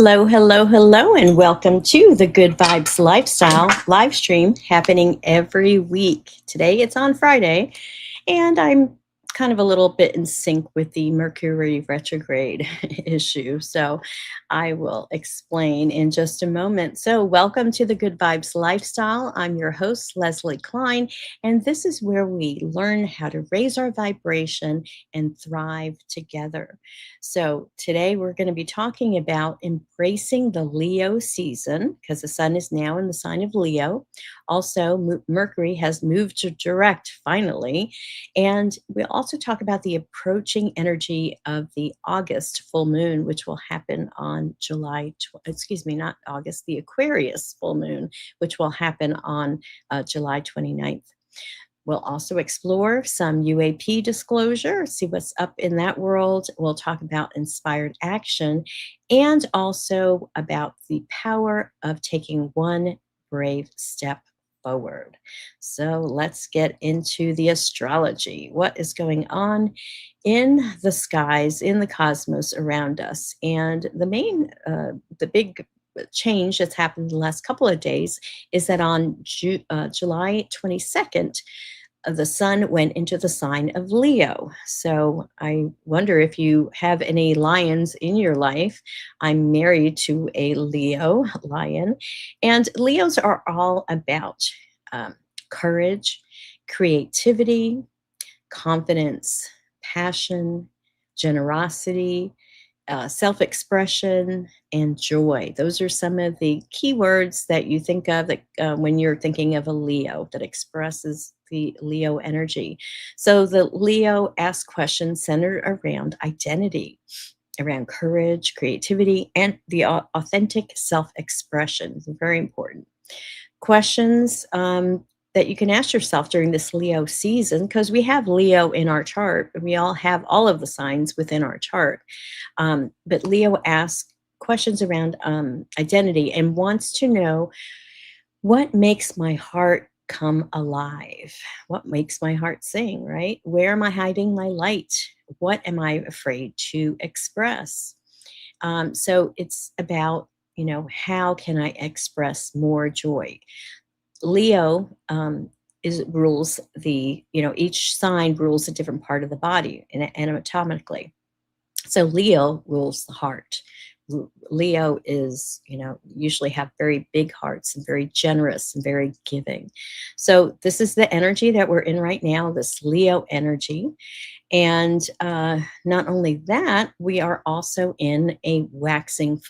Hello, hello, hello, and welcome to the Good Vibes Lifestyle live stream happening every week. Today it's on Friday, and I'm kind of a little bit in sync with the Mercury retrograde issue. So I will explain in just a moment. So, welcome to the Good Vibes Lifestyle. I'm your host, Leslie Klein, and this is where we learn how to raise our vibration and thrive together. So, today we're going to be talking about embracing the Leo season because the sun is now in the sign of Leo. Also, Mercury has moved to direct finally. And we'll also talk about the approaching energy of the August full moon, which will happen on not August, the Aquarius full moon, which will happen on July 29th. We'll also explore some UAP disclosure, see what's up in that world. We'll talk about inspired action and also about the power of taking one brave step forward. So let's get into the astrology. What is going on in the skies, in the cosmos around us? And the big change that's happened in the last couple of days is that on July 22nd, the sun went into the sign of Leo. So I wonder if you have any lions in your life. I'm married to a Leo lion, and Leos are all about courage, creativity, confidence, passion, generosity, self expression, and joy. Those are some of the key words that you think of that, when you're thinking of a Leo that expresses the Leo energy. So the Leo asks questions centered around identity, around courage, creativity, and the authentic self expression. Very important. Questions that you can ask yourself during this Leo season, because we have Leo in our chart, and we all have all of the signs within our chart. But Leo asks questions around identity and wants to know, what makes my heart come alive? What makes my heart sing, right? Where am I hiding my light? What am I afraid to express? So it's about, how can I express more joy? Leo rules each sign rules a different part of the body anatomically. So Leo rules the heart. Leo is, usually have very big hearts and very generous and very giving. So this is the energy that we're in right now, this Leo energy. And not only that, we are also in a waxing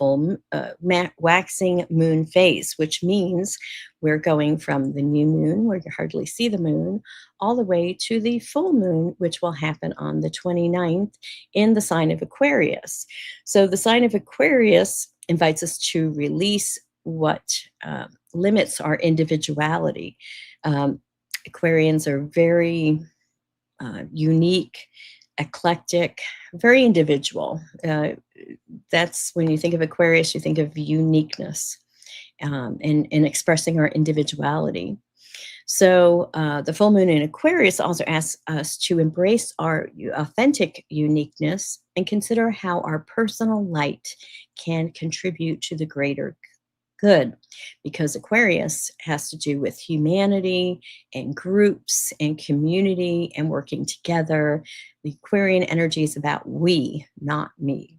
moon phase, which means we're going from the new moon, where you hardly see the moon, all the way to the full moon, which will happen on the 29th in the sign of Aquarius. So the sign of Aquarius invites us to release what limits our individuality. Aquarians are very unique, eclectic, very individual. That's when you think of Aquarius, you think of uniqueness and expressing our individuality. So the full moon in Aquarius also asks us to embrace our authentic uniqueness and consider how our personal light can contribute to the greater good, because Aquarius has to do with humanity and groups and community and working together. The Aquarian energy is about we, not me.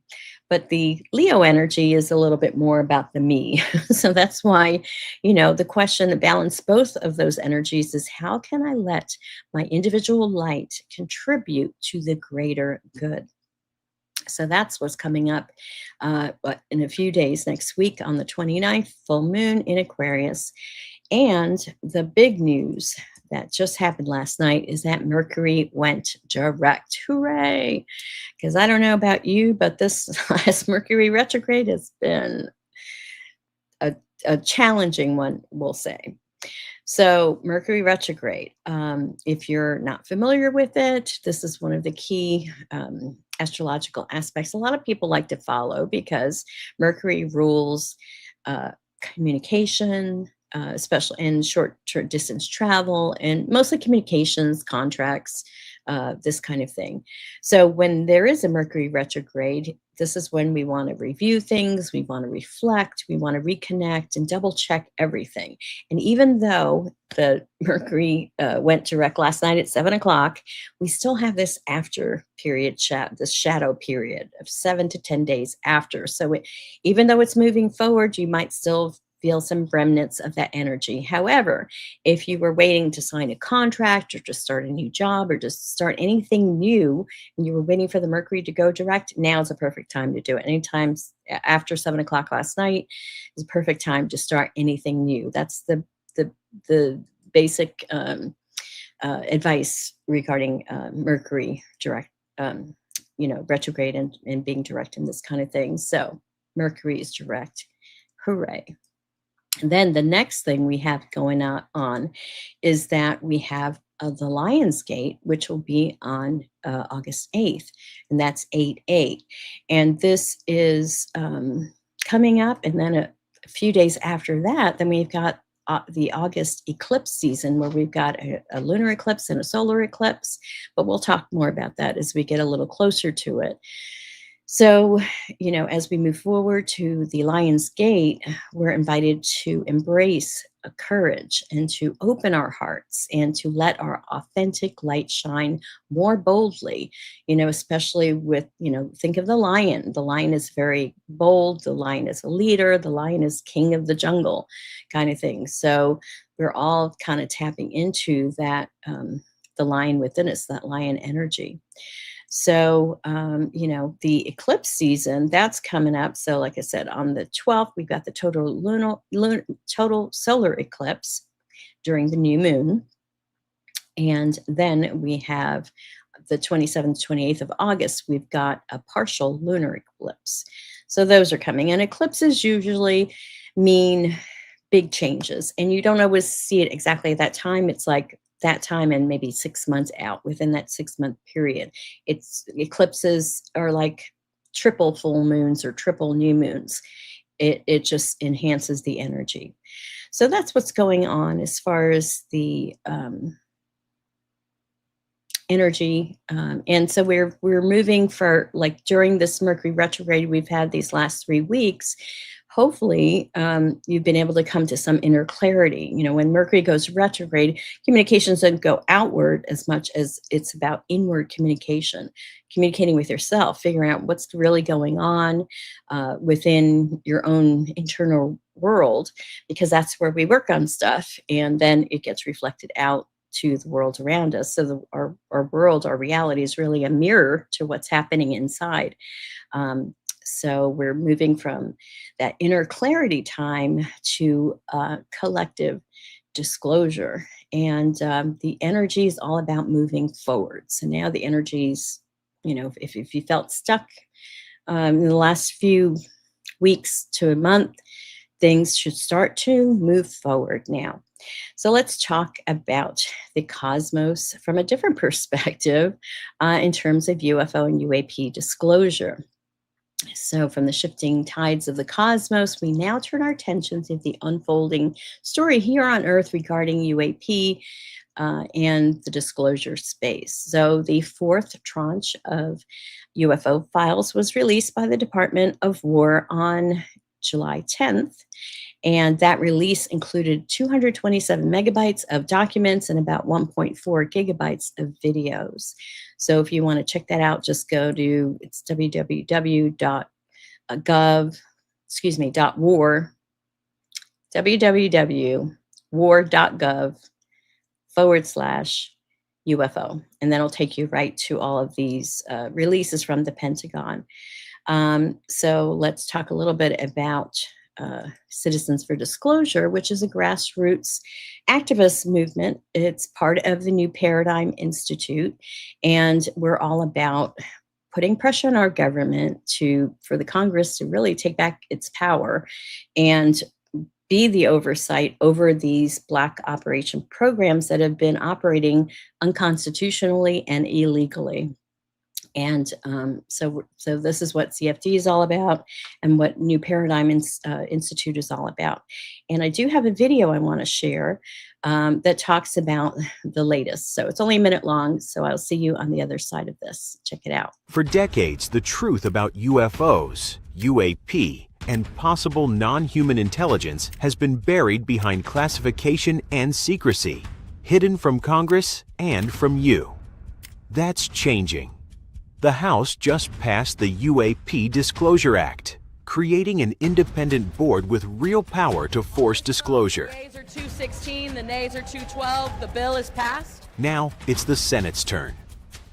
But the Leo energy is a little bit more about the me. So that's why, the question that balances both of those energies is, how can I let my individual light contribute to the greater good? So that's what's coming up in a few days, next week on the 29th, full moon in Aquarius. And the big news that just happened last night is that Mercury went direct. Hooray! Because I don't know about you, but this last Mercury retrograde has been a challenging one, we'll say. So Mercury retrograde, if you're not familiar with it, this is one of the key astrological aspects a lot of people like to follow, because Mercury rules communication, especially in short distance travel, and mostly communications, contracts, this kind of thing. So when there is a Mercury retrograde, This is when we want to review things, we want to reflect, we want to reconnect and double check everything. And even though the Mercury went direct last night at 7 o'clock, we still have this after period, this shadow period of 7 to 10 days after. So even though it's moving forward, you might still feel some remnants of that energy. However, if you were waiting to sign a contract or to start a new job or just start anything new, and you were waiting for the Mercury to go direct, now is a perfect time to do it. Anytime after 7 o'clock last night is a perfect time to start anything new. That's the basic advice regarding Mercury direct, retrograde and being direct in this kind of thing. So Mercury is direct. Hooray. And then the next thing we have going on is that we have the Lion's Gate, which will be on August 8th, and that's 8/8. And this is coming up, and then a few days after that, then we've got the August eclipse season, where we've got a lunar eclipse and a solar eclipse, but we'll talk more about that as we get a little closer to it. So, as we move forward to the Lion's Gate, we're invited to embrace courage and to open our hearts and to let our authentic light shine more boldly, especially with, think of the lion. The lion is very bold. The lion is a leader. The lion is king of the jungle kind of thing. So we're all kind of tapping into that, the lion within us, that lion energy. So, the eclipse season, that's coming up. So, like I said, on the 12th, we've got the total solar eclipse during the new moon. And then we have the 27th, 28th of August, we've got a partial lunar eclipse. So those are coming. And eclipses usually mean big changes. And you don't always see it exactly at that time. It's like that time and maybe 6 months out within that 6 month period. Eclipses are like triple full moons or triple new moons. It just enhances the energy. So that's what's going on as far as the energy. And so we're moving for, like, during this Mercury retrograde we've had these last 3 weeks. Hopefully, you've been able to come to some inner clarity. When Mercury goes retrograde, communications don't go outward as much as it's about inward communication, communicating with yourself, figuring out what's really going on within your own internal world, because that's where we work on stuff. And then it gets reflected out to the world around us. So our world, our reality is really a mirror to what's happening inside. So we're moving from that inner clarity time to collective disclosure. And the energy is all about moving forward. So now the energies, if you felt stuck in the last few weeks to a month, things should start to move forward now. So let's talk about the cosmos from a different perspective in terms of UFO and UAP disclosure. So, from the shifting tides of the cosmos, we now turn our attention to the unfolding story here on Earth regarding UAP and the disclosure space. So, the fourth tranche of UFO files was released by the Department of War on July 10th. And that release included 227 megabytes of documents and about 1.4 gigabytes of videos. So if you want to check that out, just go to, it's www.war.gov/UFO. And that'll take you right to all of these releases from the Pentagon. So let's talk a little bit about Citizens for Disclosure, which is a grassroots activist movement. It's part of the New Paradigm Institute, and we're all about putting pressure on our government for the Congress to really take back its power and be the oversight over these black operation programs that have been operating unconstitutionally and illegally. And so this is what CFD is all about and what New Paradigm Institute is all about. And I do have a video I want to share that talks about the latest. So it's only a minute long. So I'll see you on the other side of this. Check it out. For decades, the truth about UFOs, UAP, and possible non-human intelligence has been buried behind classification and secrecy, hidden from Congress and from you. That's changing. The House just passed the UAP Disclosure Act, creating an independent board with real power to force disclosure. The yeas are 216, the nays are 212, the bill is passed. Now it's the Senate's turn.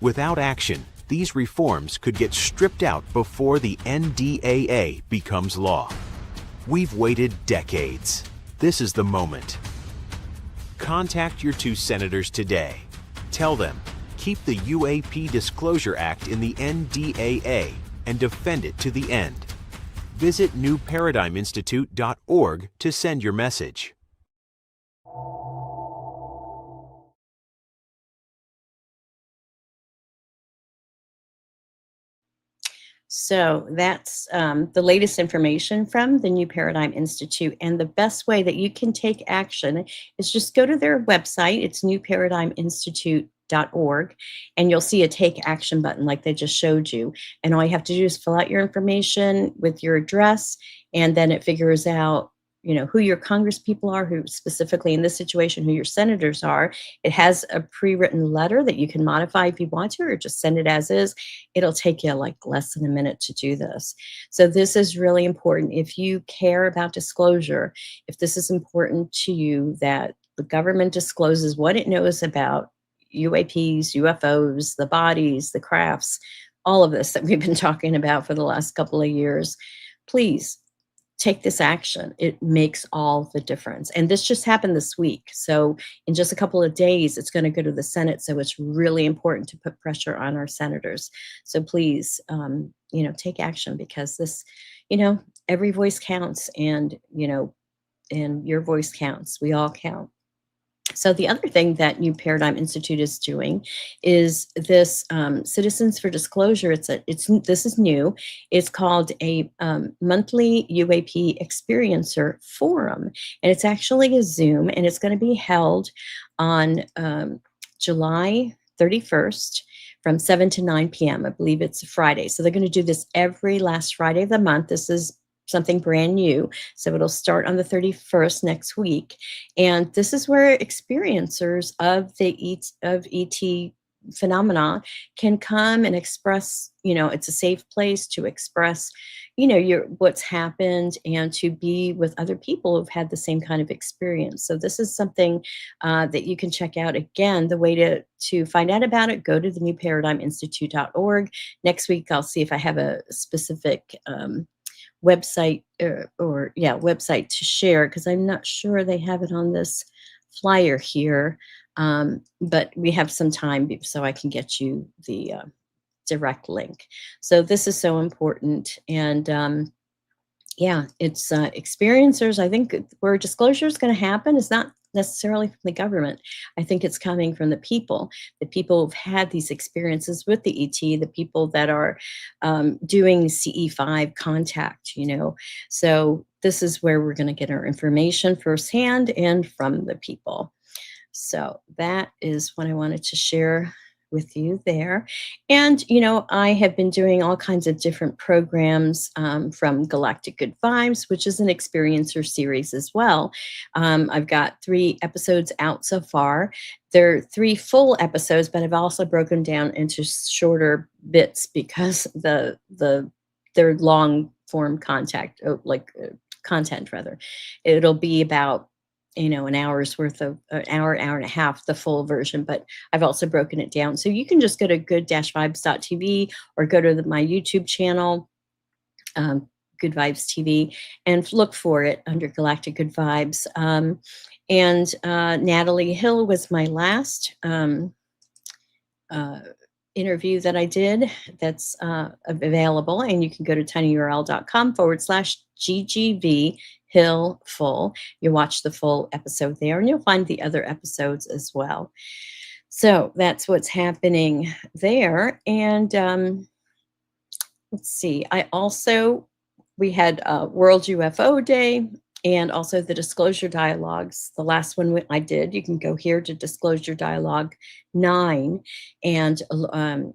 Without action, these reforms could get stripped out before the NDAA becomes law. We've waited decades. This is the moment. Contact your 2 senators today. Tell them, keep the UAP Disclosure Act in the NDAA and defend it to the end. Visit newparadigminstitute.org to send your message. So that's the latest information from the New Paradigm Institute. And the best way that you can take action is just go to their website. It's newparadigminstitute.org, and you'll see a take action button like they just showed you. And all you have to do is fill out your information with your address, and then it figures out who your Congress people are, who specifically in this situation, who your senators are. It has a pre-written letter that you can modify if you want to, or just send it as is. It'll take you like less than a minute to do this. So this is really important. If you care about disclosure, if this is important to you, that the government discloses what it knows about UAPs, UFOs, the bodies, the crafts, all of this that we've been talking about for the last couple of years, please take this action. It makes all the difference. And this just happened this week. So in just a couple of days, it's going to go to the Senate. So it's really important to put pressure on our senators. So please, take action, because this, every voice counts, and your voice counts. We all count. So the other thing that New Paradigm Institute is doing is this Citizens for Disclosure. This is new. It's called a monthly UAP Experiencer Forum, and it's actually a Zoom, and it's going to be held on July 31st from 7 to 9 p.m. I believe it's a Friday. So they're going to do this every last Friday of the month. This is something brand new. So it'll start on the 31st next week. And this is where experiencers of ET phenomena can come and express, it's a safe place to express, what's happened, and to be with other people who've had the same kind of experience. So this is something that you can check out. Again, the way to find out about it, go to the newparadigminstitute.org. Next week, I'll see if I have a specific website website to share, because I'm not sure they have it on this flyer here, but we have some time so I can get you the direct link. So this is so important. And it's experiencers. I think where disclosure is going to happen is not necessarily from the government. I think it's coming from the people who've had these experiences with the ET, the people that are doing CE5 contact, So this is where we're going to get our information firsthand and from the people. So that is what I wanted to share with you there. And, I have been doing all kinds of different programs from Galactic Good Vibes, which is an experiencer series as well. I've got 3 episodes out so far. They're 3 full episodes, but I've also broken down into shorter bits because they're long form content rather. It'll be about an hour's worth of an hour and a half, the full version, but I've also broken it down. So you can just go to good-vibes.tv or go to my YouTube channel, Good Vibes TV, and look for it under Galactic Good Vibes. And Natalie Hill was my last interview that I did that's available, and you can go to tinyurl.com/GGV Hill Full. You watch the full episode there, and you'll find the other episodes as well. So that's what's happening there. And let's see, we had World UFO Day and also the disclosure dialogues. The last one I did, you can go here to Disclosure Dialogue 9. And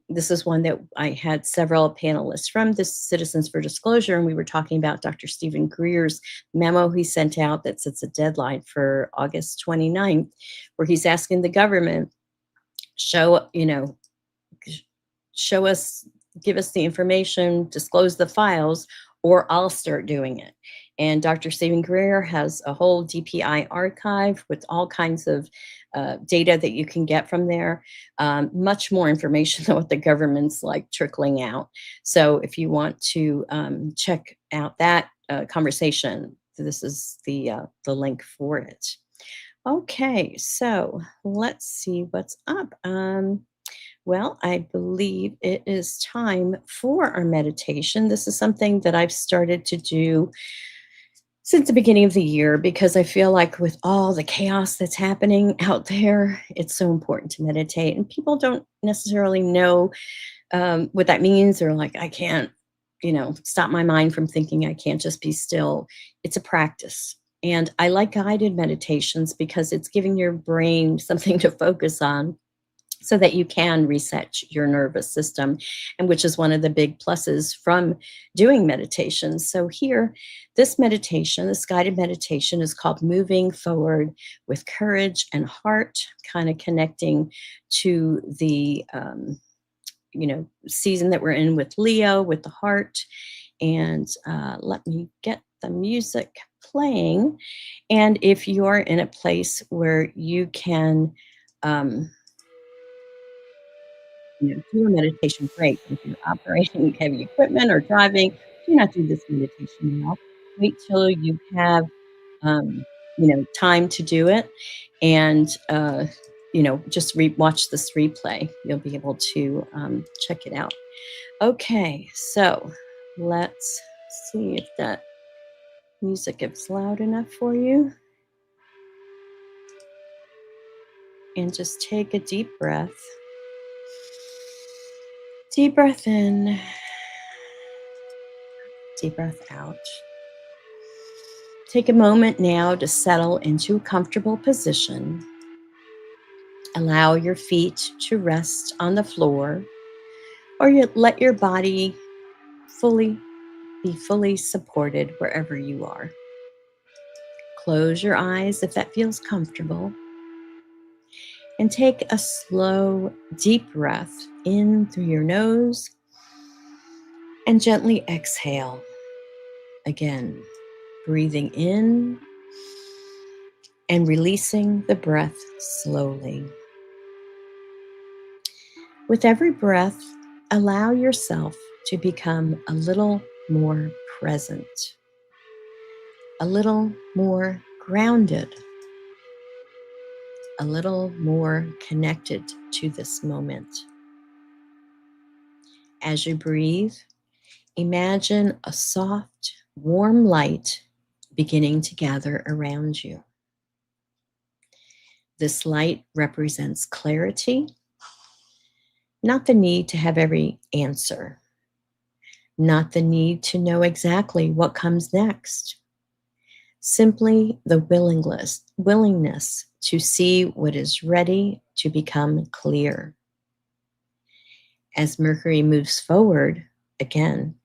this is one that I had several panelists from the Citizens for Disclosure, and we were talking about Dr. Stephen Greer's memo he sent out that sets a deadline for August 29th, where he's asking the government, show, show us, give us the information, disclose the files, or I'll start doing it. And Dr. Stephen Greer has a whole DPI archive with all kinds of data that you can get from there. Much more information than what the government's like trickling out. So if you want to check out that conversation, this is the link for it. Okay, so let's see what's up. Well, I believe it is time for our meditation. This is something that I've started to do since the beginning of the year because I feel like with all the chaos that's happening out there, it's so important to meditate. And people don't necessarily know what that means. Or like, I can't, stop my mind from thinking, I can't just be still. It's a practice. And I like guided meditations because it's giving your brain something to focus on, so that you can reset your nervous system, and which is one of the big pluses from doing meditation. So here, this guided meditation is called Moving Forward with Courage and Heart, kind of connecting to the, season that we're in with Leo, with the heart. And let me get the music playing. And if you're in a place where you can, do a meditation break. If you're operating heavy equipment or driving, do not do this meditation now. Wait till you have, time to do it, and just watch this replay. You'll be able to check it out. Okay, so let's see if that music is loud enough for you. And just take a deep breath. Deep breath in, deep breath out. Take a moment now to settle into a comfortable position. Allow your feet to rest on the floor, or let your body be fully supported wherever you are. Close your eyes if that feels comfortable, and take a slow, deep breath in through your nose and gently exhale. Again, breathing in and releasing the breath slowly. With every breath, allow yourself to become a little more present, a little more grounded, a little more connected to this moment. As you breathe, imagine a soft, warm light beginning to gather around you. This light represents clarity, not the need to have every answer, not the need to know exactly what comes next, simply the willingness to see what is ready to become clear. As Mercury moves forward, again,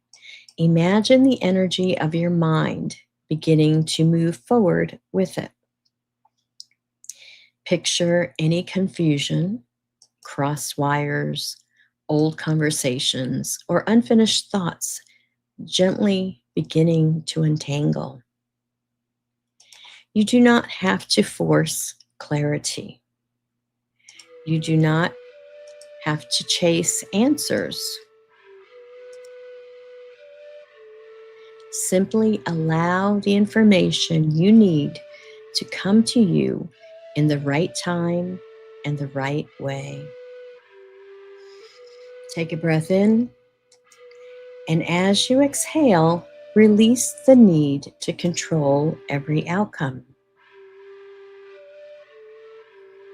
imagine the energy of your mind beginning to move forward with it. Picture any confusion, crossed wires, old conversations, or unfinished thoughts gently beginning to untangle. You do not have to force clarity. You do not have to chase answers. Simply allow the information you need to come to you in the right time and the right way. Take a breath in, and as you exhale, release the need to control every outcome.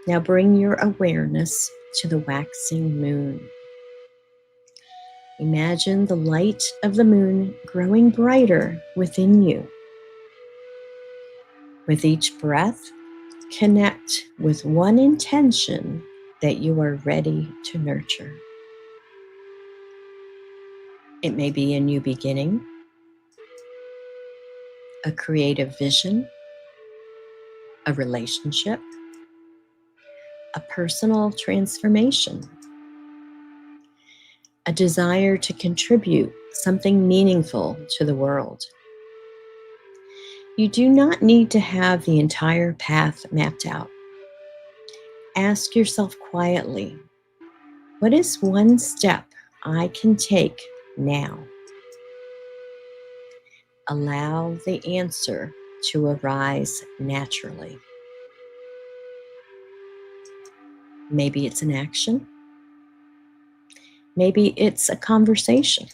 Now bring your awareness to the waxing moon. Imagine the light of the moon growing brighter within you. With each breath, connect with one intention that you are ready to nurture. It may be a new beginning, a creative vision, a relationship, a personal transformation, a desire to contribute something meaningful to the world. You do not need to have the entire path mapped out. Ask yourself quietly, what is one step I can take now? Allow the answer to arise naturally. Maybe it's an action. Maybe it's a conversation.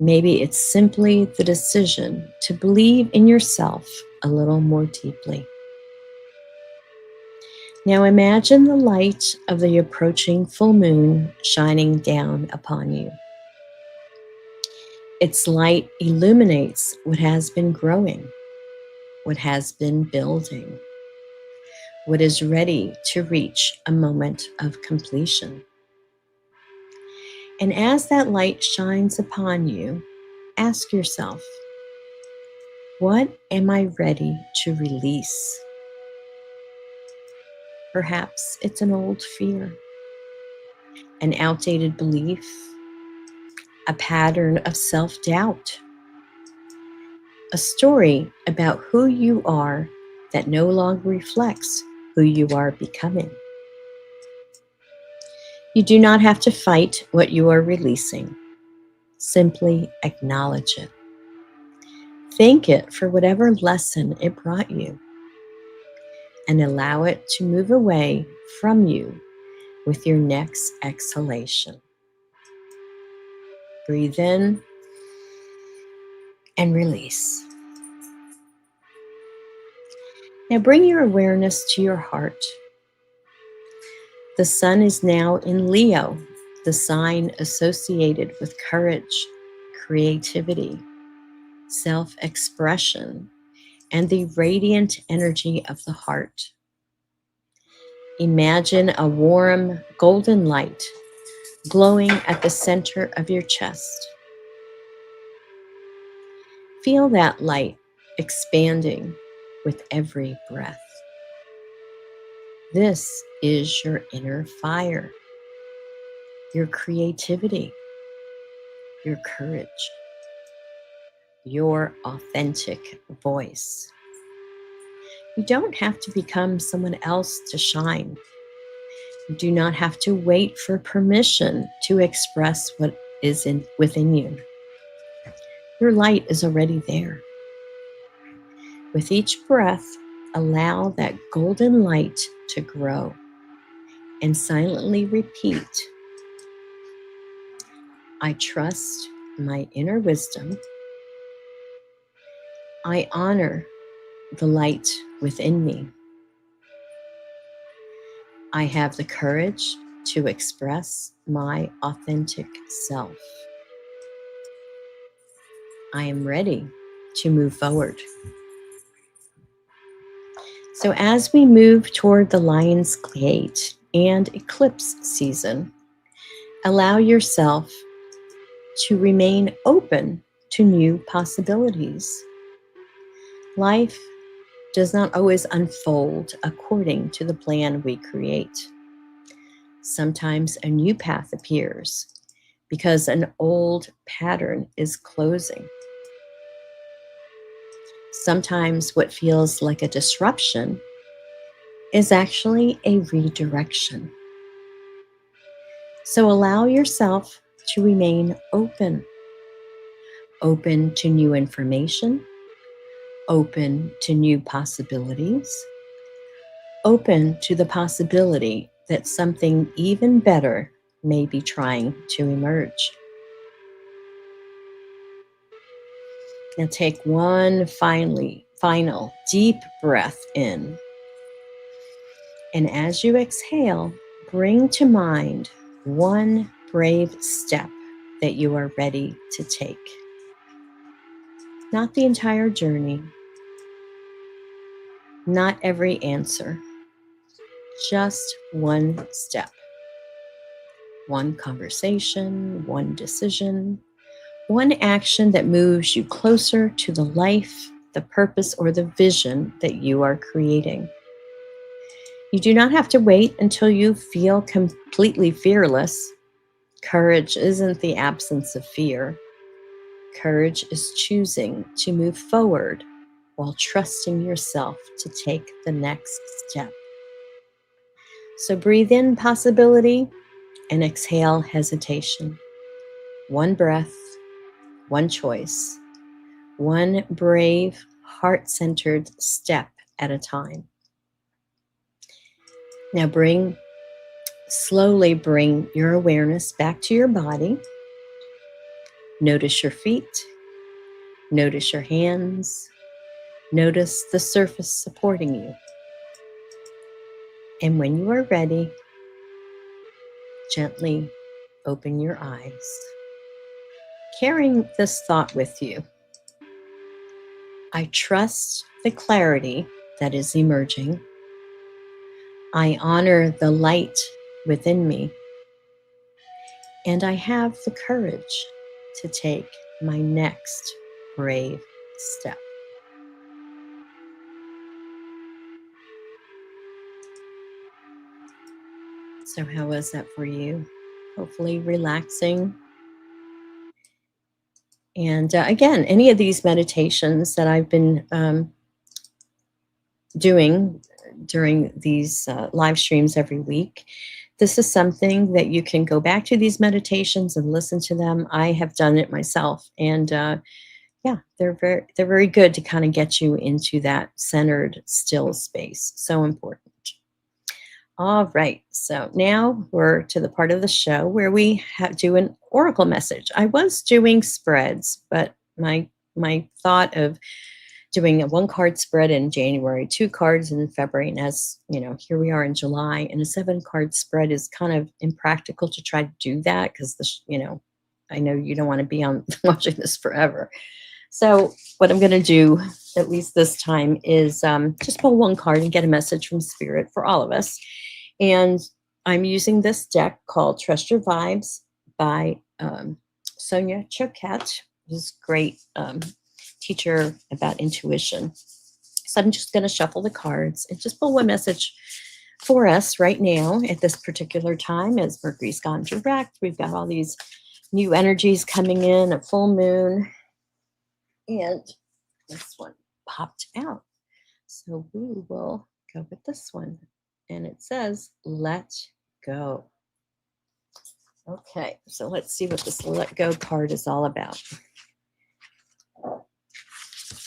Maybe it's simply the decision to believe in yourself a little more deeply. Now imagine the light of the approaching full moon shining down upon you. Its light illuminates what has been growing, what has been building, what is ready to reach a moment of completion. And as that light shines upon you, ask yourself, what am I ready to release? Perhaps it's an old fear, an outdated belief, a pattern of self-doubt, a story about who you are that no longer reflects who you are becoming. You do not have to fight what you are releasing. Simply acknowledge it. Thank it for whatever lesson it brought you, and allow it to move away from you with your next exhalation. Breathe in and release. Now bring your awareness to your heart. The sun is now in Leo, the sign associated with courage, creativity, self-expression, and the radiant energy of the heart. Imagine a warm golden light glowing at the center of your chest. Feel that light expanding with every breath. This is your inner fire, your creativity, your courage, your authentic voice. You don't have to become someone else to shine. You do not have to wait for permission to express what is within you. Your light is already there. With each breath, allow that golden light to grow and silently repeat, I trust my inner wisdom. I honor the light within me. I have the courage to express my authentic self. I am ready to move forward. So as we move toward the Lion's Gate and eclipse season, allow yourself to remain open to new possibilities. Life does not always unfold according to the plan we create. Sometimes a new path appears because an old pattern is closing. Sometimes what feels like a disruption is actually a redirection. So allow yourself to remain open to new information, open to new possibilities, open to the possibility that something even better may be trying to emerge. Now take one final deep breath in And as you exhale, bring to mind one brave step that you are ready to take. Not the entire journey, not every answer, just one step, one conversation, one decision, one action that moves you closer to the life, the purpose, or the vision that you are creating. You do not have to wait until you feel completely fearless. Courage isn't the absence of fear. Courage is choosing to move forward while trusting yourself to take the next step. So breathe in possibility and exhale hesitation. One breath, one choice, one brave, heart-centered step at a time. Now slowly bring your awareness back to your body. Notice your feet, notice your hands, notice the surface supporting you. And when you are ready, gently open your eyes, carrying this thought with you. I trust the clarity that is emerging. I honor the light within me, and I have the courage to take my next brave step. So how was that for you? Hopefully relaxing. And again, any of these meditations that I've been doing during these live streams every week, this is something that you can go back to these meditations and listen to them. I have done it myself, and yeah, they're very good to kind of get you into that centered, still space. So important. All right, so now we're to the part of the show where we do an oracle message. I was doing spreads, but my thought of doing a 1-card spread in January, 2 cards in February, and as you know, here we are in July, and a 7-card spread is kind of impractical to try to do that because I know you don't want to be on watching this forever. So what I'm going to do, at least this time, is just pull 1 card and get a message from Spirit for all of us. And I'm using this deck called Trust Your Vibes by Sonia Choquette, who's a great teacher about intuition. So I'm just going to shuffle the cards and just pull one message for us right now at this particular time as Mercury's gone direct. We've got all these new energies coming in, a full moon, and this one popped out. So we will go with this one. And it says, let go. Okay, so let's see what this let go card is all about.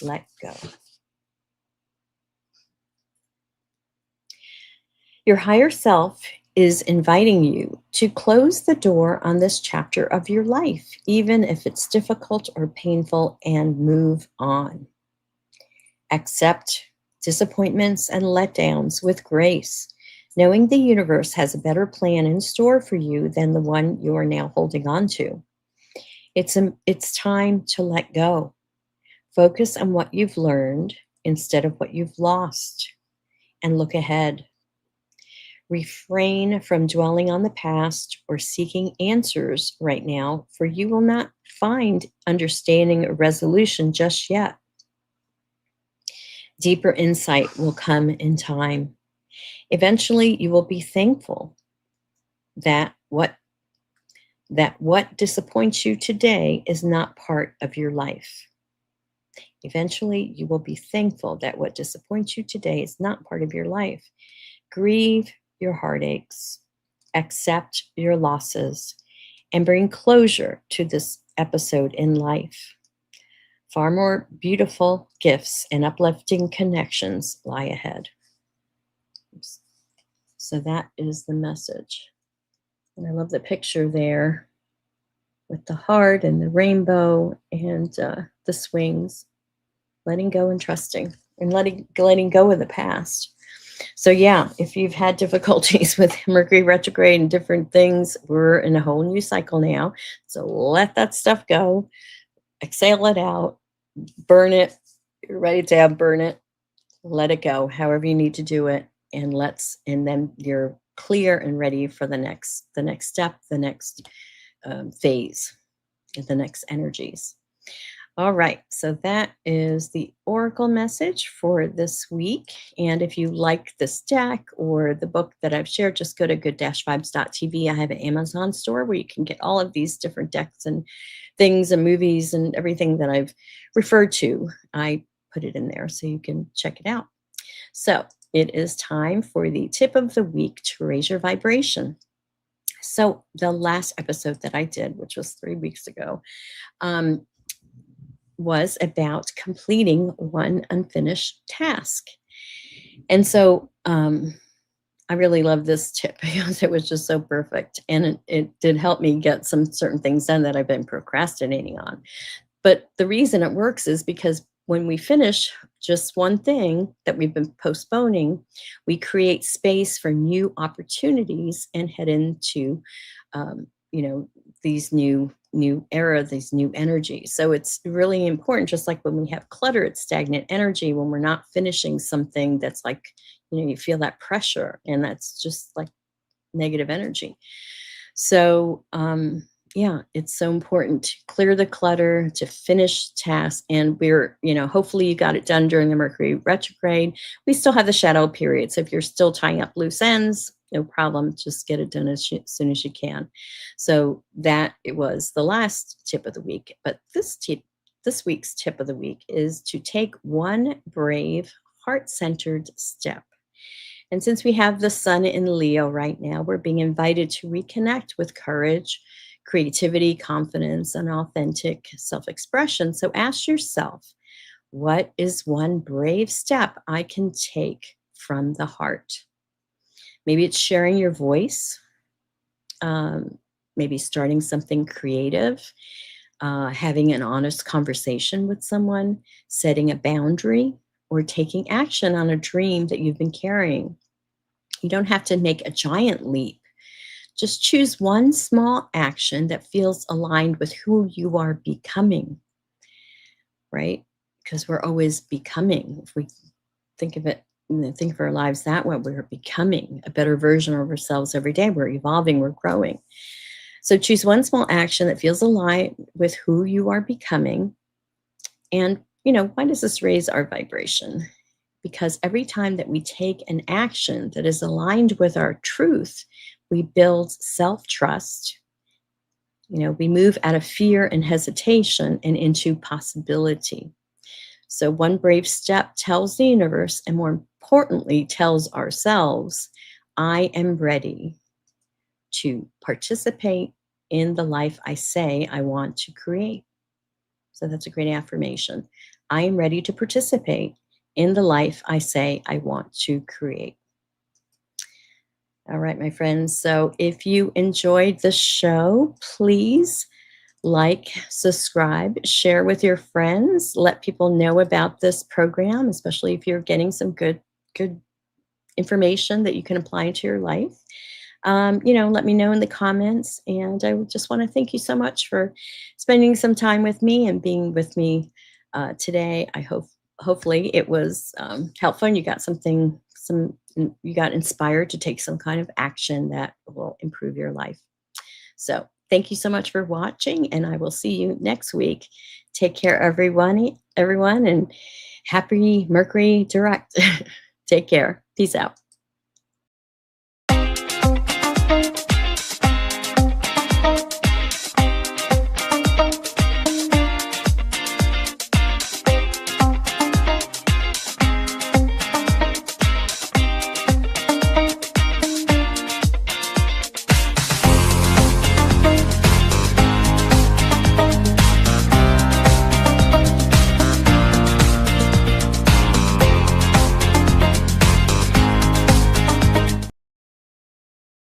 Let go. Your higher self is inviting you to close the door on this chapter of your life, even if it's difficult or painful, and move on. Accept disappointments and letdowns with grace, knowing the universe has a better plan in store for you than the one you are now holding on to. It's time to let go. Focus on what you've learned instead of what you've lost, and look ahead. Refrain from dwelling on the past or seeking answers right now, for you will not find understanding or resolution just yet. Deeper insight will come in time. Eventually, you will be thankful that what disappoints you today is not part of your life. Eventually, you will be thankful that what disappoints you today is not part of your life. Grieve your heartaches, accept your losses, and bring closure to this episode in life. Far more beautiful gifts and uplifting connections lie ahead. So that is the message. And I love the picture there with the heart and the rainbow and the swings, letting go and trusting, and letting go of the past. So yeah, if you've had difficulties with Mercury retrograde and different things, we're in a whole new cycle now. So let that stuff go, exhale it out, burn it. You're ready to burn it. Let it go, however you need to do it, and then you're clear and ready for the next step, the next phase, the next energies. All right, so that is the oracle message for this week. And if you like this deck or the book that I've shared, just go to good-vibes.tv. I have an Amazon store where you can get all of these different decks and things and movies and everything that I've referred to. I put it in there so you can check it out. So it is time for the tip of the week to raise your vibration. So the last episode that I did, which was 3 weeks ago, was about completing one unfinished task. And so I really love this tip because it was just so perfect. And it did help me get some certain things done that I've been procrastinating on. But the reason it works is because when we finish just one thing that we've been postponing, we create space for new opportunities and head into, these new era, these new energies. So it's really important, just like when we have clutter, it's stagnant energy. When we're not finishing something that's like, you feel that pressure, and that's just like negative energy. So, yeah, it's so important to clear the clutter, to finish tasks. And hopefully you got it done during the Mercury retrograde. We still have the shadow period. So if you're still tying up loose ends, no problem. Just get it done as soon as you can. So that it was the last tip of the week. But this week's tip of the week is to take one brave, heart-centered step. And since we have the sun in Leo right now, we're being invited to reconnect with courage, creativity, confidence, and authentic self-expression. So ask yourself, what is one brave step I can take from the heart? Maybe it's sharing your voice, maybe starting something creative, having an honest conversation with someone, setting a boundary, or taking action on a dream that you've been carrying. You don't have to make a giant leap. Just choose one small action that feels aligned with who you are becoming, right? Because we're always becoming. If we think of it, think of our lives that way, we're becoming a better version of ourselves every day. We're evolving, we're growing. So choose one small action that feels aligned with who you are becoming. And, why does this raise our vibration? Because every time that we take an action that is aligned with our truth, we build self-trust. We move out of fear and hesitation and into possibility. So one brave step tells the universe, and more importantly, tells ourselves, I am ready to participate in the life I say I want to create. So that's a great affirmation. I am ready to participate in the life I say I want to create. All right, my friends. So if you enjoyed the show, please like, subscribe, share with your friends, let people know about this program, especially if you're getting some good information that you can apply into your life. Let me know in the comments. And I just want to thank you so much for spending some time with me and being with me today. I hopefully it was helpful and you got you got inspired to take some kind of action that will improve your life. So thank you so much for watching, and I will see you next week. Take care, everyone, and happy Mercury Direct. Take care. Peace out.